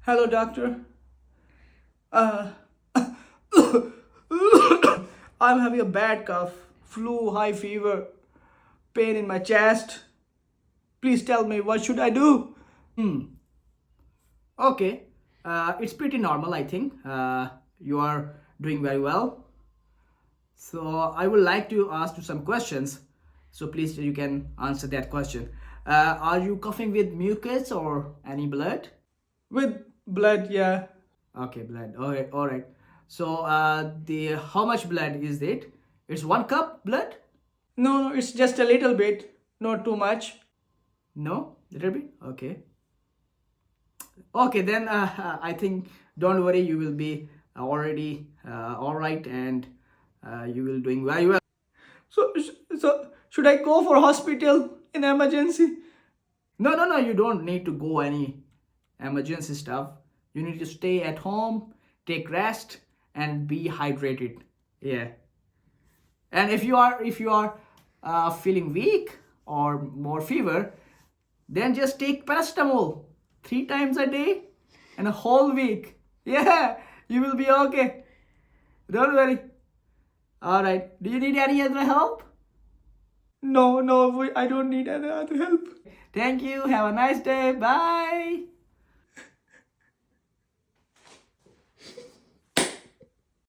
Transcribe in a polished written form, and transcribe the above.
Hello, doctor. Uh, I'm having a bad cough, flu, high fever, pain in my chest. Please tell me what should I do? Okay, it's pretty normal, I think. You are doing very well. So I would like to ask you some questions. So please, you can answer that question. Are you coughing with mucus or any blood? With blood, yeah. Okay, blood. All right, all right. So, the how much blood is it? It's 1 cup blood? No, no, it's just a little bit, not too much. No, little bit. Okay. Okay, then I think don't worry. You will be already all right, and you will doing very well. So should I go for hospital in emergency? No, no, no. You don't need to go any emergency stuff. You need to stay at home, take rest, and be hydrated. Yeah. And if you are feeling weak or more fever, then just take paracetamol 3 times a day and a whole week. Yeah, you will be okay. Don't worry. All right. Do you need any other help? No, no, I don't need any other help. Thank you. Have a nice day. Bye.